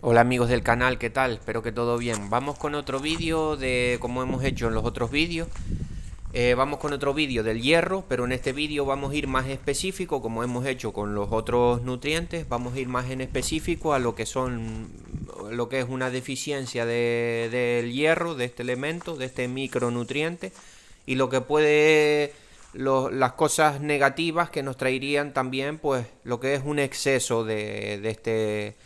Hola amigos del canal, ¿qué tal? Espero que todo bien. Vamos con otro vídeo de como hemos hecho en los otros vídeos. Vamos con otro vídeo del hierro, pero en este vídeo vamos a ir más específico, como hemos hecho con los otros nutrientes. Vamos a ir más en específico a lo que es una deficiencia del hierro, de este elemento, de este micronutriente, y lo que puede las cosas negativas que nos traerían también, pues lo que es un exceso de este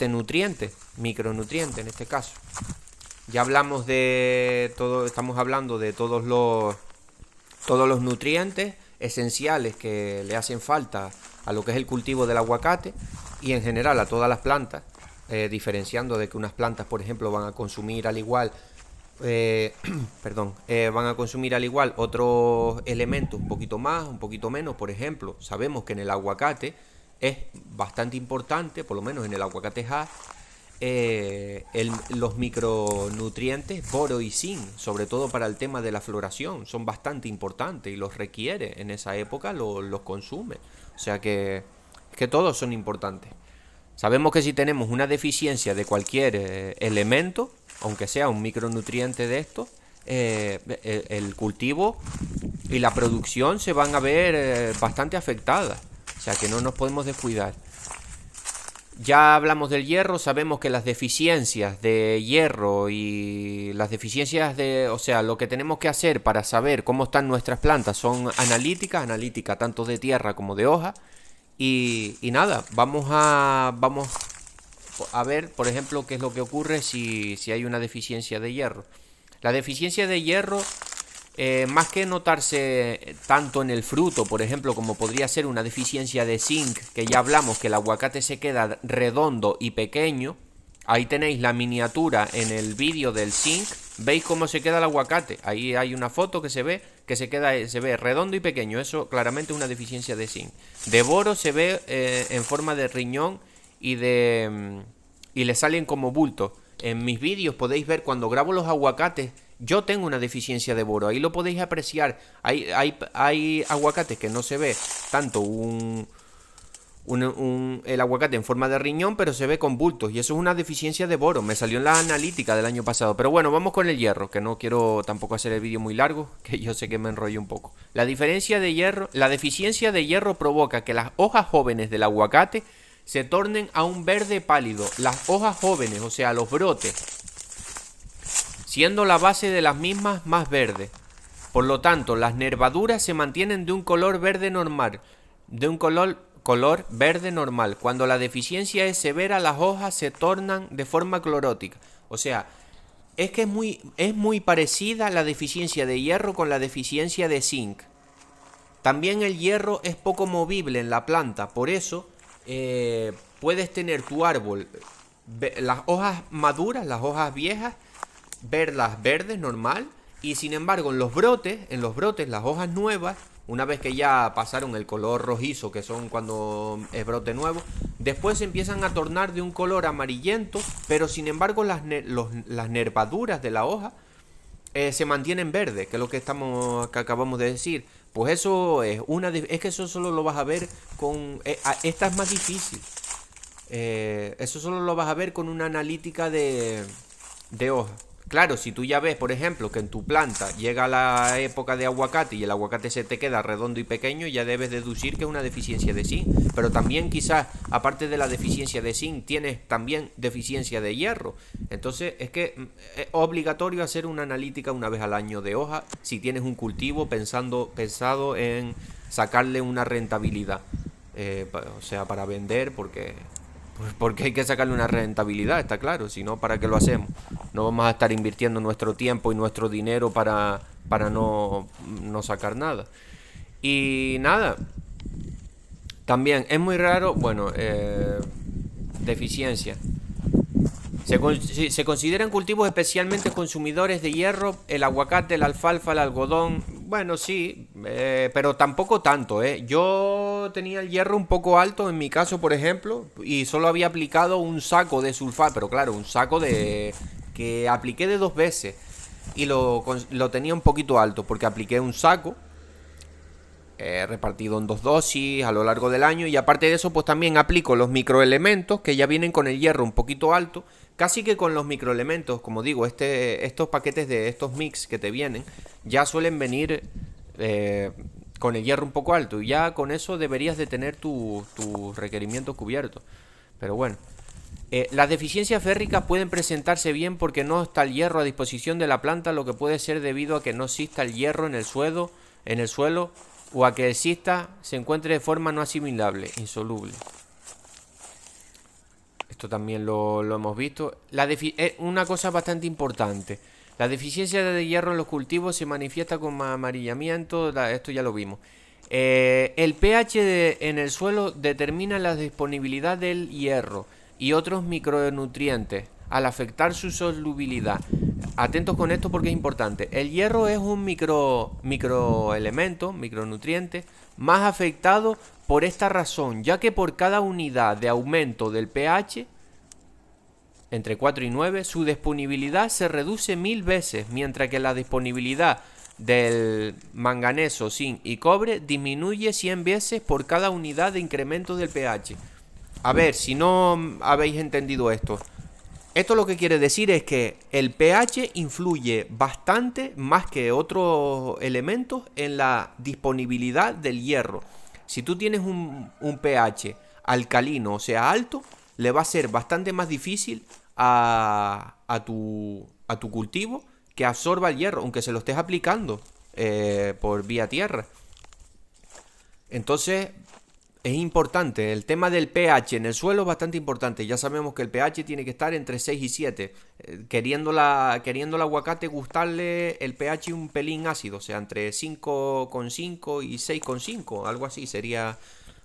nutriente, micronutriente en este caso. Ya hablamos de todo, estamos hablando de todos los nutrientes esenciales que le hacen falta a lo que es el cultivo del aguacate y en general a todas las plantas, diferenciando de que unas plantas, por ejemplo, van a consumir al igual van a consumir al igual otros elementos un poquito más, un poquito menos. Por ejemplo, sabemos que en el aguacate es bastante importante, por lo menos en el aguacate J, los micronutrientes boro y zinc, sobre todo para el tema de la floración, son bastante importantes y los requiere. En esa época los consume. O sea que todos son importantes. Sabemos que si tenemos una deficiencia de cualquier elemento, aunque sea un micronutriente de estos, el cultivo y la producción se van a ver bastante afectadas. O sea que no nos podemos descuidar. Ya hablamos del hierro, sabemos que las deficiencias de hierro y las deficiencias o sea, lo que tenemos que hacer para saber cómo están nuestras plantas son analítica tanto de tierra como de hoja. Y nada, vamos a ver, por ejemplo, qué es lo que ocurre si hay una deficiencia de hierro. La deficiencia de hierro, más que notarse tanto en el fruto, por ejemplo, como podría ser una deficiencia de zinc, que ya hablamos que el aguacate se queda redondo y pequeño. Ahí tenéis la miniatura en el vídeo del zinc. ¿Veis cómo se queda el aguacate? Ahí hay una foto que se ve se ve redondo y pequeño. Eso claramente es una deficiencia de zinc. De boro se ve en forma de riñón y le salen como bultos. En mis vídeos podéis ver cuando grabo los aguacates. Yo tengo una deficiencia de boro, ahí lo podéis apreciar. Hay aguacates que no se ve tanto el aguacate en forma de riñón, pero se ve con bultos. Y eso es una deficiencia de boro. Me salió en la analítica del año pasado. Pero bueno, vamos con el hierro, que no quiero tampoco hacer el vídeo muy largo, que yo sé que me enrollo un poco. La deficiencia de hierro provoca que las hojas jóvenes del aguacate se tornen a un verde pálido. Las hojas jóvenes, o sea, los brotes, siendo la base de las mismas más verde. Por lo tanto, las nervaduras se mantienen de un color verde normal, de un color verde normal. Cuando la deficiencia es severa, las hojas se tornan de forma clorótica. O sea, es que es muy parecida la deficiencia de hierro con la deficiencia de zinc. También el hierro es poco movible en la planta, por eso puedes tener tu árbol, las hojas maduras, las hojas viejas, verlas verdes normal, y sin embargo en los brotes, las hojas nuevas, una vez que ya pasaron el color rojizo, que son cuando es brote nuevo, después se empiezan a tornar de un color amarillento, pero sin embargo las nervaduras de la hoja se mantienen verdes, que es lo que acabamos de decir. Pues eso es que eso solo lo vas a ver con esta es más difícil. Eso solo lo vas a ver con una analítica de hoja. Claro, si tú ya ves, por ejemplo, que en tu planta llega la época de aguacate y el aguacate se te queda redondo y pequeño, ya debes deducir que es una deficiencia de zinc. Pero también quizás, aparte de la deficiencia de zinc, tienes también deficiencia de hierro. Entonces es que es obligatorio hacer una analítica una vez al año de hoja si tienes un cultivo pensado en sacarle una rentabilidad. O sea, para vender, porque hay que sacarle una rentabilidad, está claro. Si no, ¿para qué lo hacemos? No vamos a estar invirtiendo nuestro tiempo y nuestro dinero para no sacar nada. Y nada, también es muy raro, bueno, deficiencia. Se consideran cultivos especialmente consumidores de hierro el aguacate, el alfalfa, el algodón. Bueno, sí, pero tampoco tanto, ¿eh? Yo tenía el hierro un poco alto en mi caso, por ejemplo, y solo había aplicado un saco de sulfato, pero claro, un saco de que apliqué de 2 veces y lo tenía un poquito alto porque apliqué un saco repartido en 2 dosis a lo largo del año. Y aparte de eso, pues también aplico los microelementos que ya vienen con el hierro un poquito alto. Casi que con los microelementos, como digo, estos paquetes de estos mix que te vienen, ya suelen venir con el hierro un poco alto. Y ya con eso deberías de tener tus requerimientos cubiertos. Pero bueno. Las deficiencias férricas pueden presentarse bien porque no está el hierro a disposición de la planta, lo que puede ser debido a que no exista el hierro en el suelo, o a que exista, se encuentre de forma no asimilable, insoluble. Esto también lo hemos visto. Una cosa bastante importante. La deficiencia de hierro en los cultivos se manifiesta con amarillamiento. Esto ya lo vimos. El pH en el suelo determina la disponibilidad del hierro y otros micronutrientes al afectar su solubilidad. Atentos con esto porque es importante. El hierro es un microelemento, micronutriente, más afectado por esta razón, ya que por cada unidad de aumento del pH, entre 4 y 9, su disponibilidad se reduce 1000 veces, mientras que la disponibilidad del manganeso, zinc y cobre disminuye 100 veces por cada unidad de incremento del pH. A ver, si no habéis entendido esto. Esto lo que quiere decir es que el pH influye bastante más que otros elementos en la disponibilidad del hierro. Si tú tienes un pH alcalino, o sea alto, le va a ser bastante más difícil a tu cultivo que absorba el hierro, aunque se lo estés aplicando por vía tierra. Entonces es importante, el tema del pH en el suelo es bastante importante. Ya sabemos que el pH tiene que estar entre 6 y 7. Queriendo el aguacate gustarle, el pH un pelín ácido, o sea, entre 5,5 y 6,5, algo así sería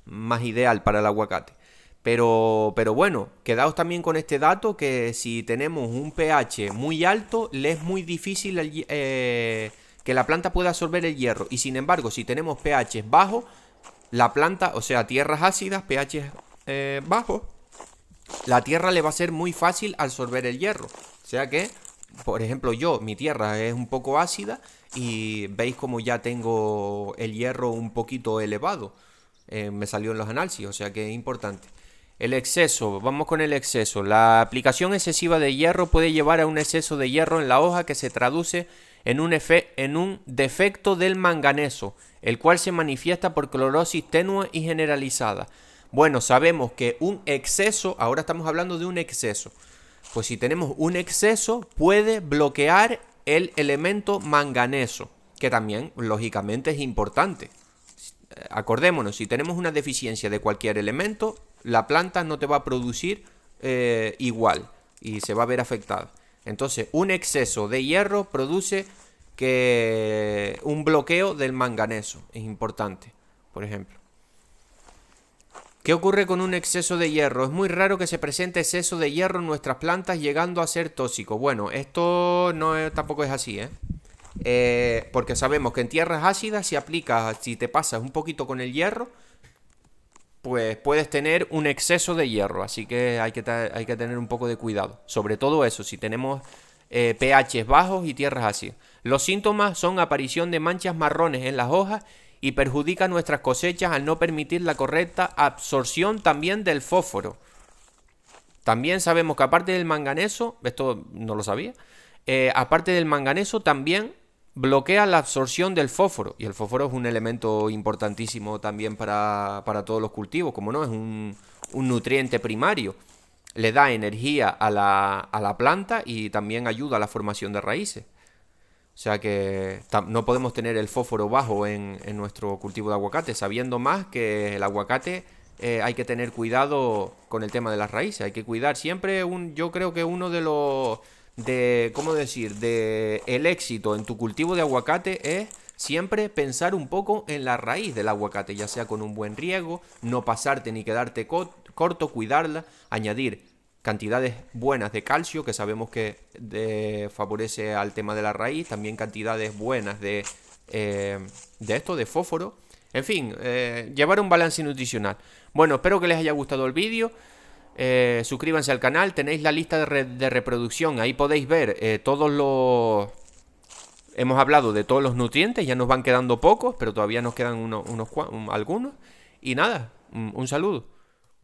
más ideal para el aguacate. Pero bueno, quedaos también con este dato, que si tenemos un pH muy alto, le es muy difícil que la planta pueda absorber el hierro. Y sin embargo, si tenemos pH bajos, la planta, o sea, tierras ácidas, pH bajos, la tierra le va a ser muy fácil absorber el hierro. O sea que, por ejemplo, mi tierra es un poco ácida y veis como ya tengo el hierro un poquito elevado. Me salió en los análisis, o sea que es importante. El exceso, vamos con el exceso. La aplicación excesiva de hierro puede llevar a un exceso de hierro en la hoja que se traduce en un defecto del manganeso, el cual se manifiesta por clorosis tenue y generalizada. Bueno, sabemos que un exceso, ahora estamos hablando de un exceso, pues si tenemos un exceso puede bloquear el elemento manganeso, que también lógicamente es importante. Acordémonos, si tenemos una deficiencia de cualquier elemento, la planta no te va a producir igual y se va a ver afectada. Entonces, un exceso de hierro produce un bloqueo del manganeso. Es importante, por ejemplo. ¿Qué ocurre con un exceso de hierro? Es muy raro que se presente exceso de hierro en nuestras plantas llegando a ser tóxico. Bueno, esto tampoco es así, porque sabemos que en tierras ácidas, si te pasas un poquito con el hierro, pues puedes tener un exceso de hierro. Así que hay que tener un poco de cuidado. Sobre todo eso, si tenemos pH bajos y tierras ácidas. Los síntomas son aparición de manchas marrones en las hojas y perjudica nuestras cosechas al no permitir la correcta absorción también del fósforo. También sabemos que aparte del manganeso, esto no lo sabía, aparte del manganeso también bloquea la absorción del fósforo. Y el fósforo es un elemento importantísimo también para todos los cultivos, como no, es un nutriente primario. Le da energía a la planta y también ayuda a la formación de raíces. O sea que no podemos tener el fósforo bajo en nuestro cultivo de aguacate, sabiendo más que el aguacate hay que tener cuidado con el tema de las raíces. Hay que cuidar siempre, yo creo que uno de los... el éxito en tu cultivo de aguacate es siempre pensar un poco en la raíz del aguacate, ya sea con un buen riego, no pasarte ni quedarte corto, cuidarla, añadir cantidades buenas de calcio, que sabemos que favorece al tema de la raíz, también cantidades buenas de fósforo, en fin, llevar un balance nutricional. Bueno, espero que les haya gustado el vídeo. Suscríbanse al canal, tenéis la lista de reproducción, ahí podéis ver todos los Hemos hablado de todos los nutrientes, ya nos van quedando pocos, pero todavía nos quedan algunos. Y nada, un saludo.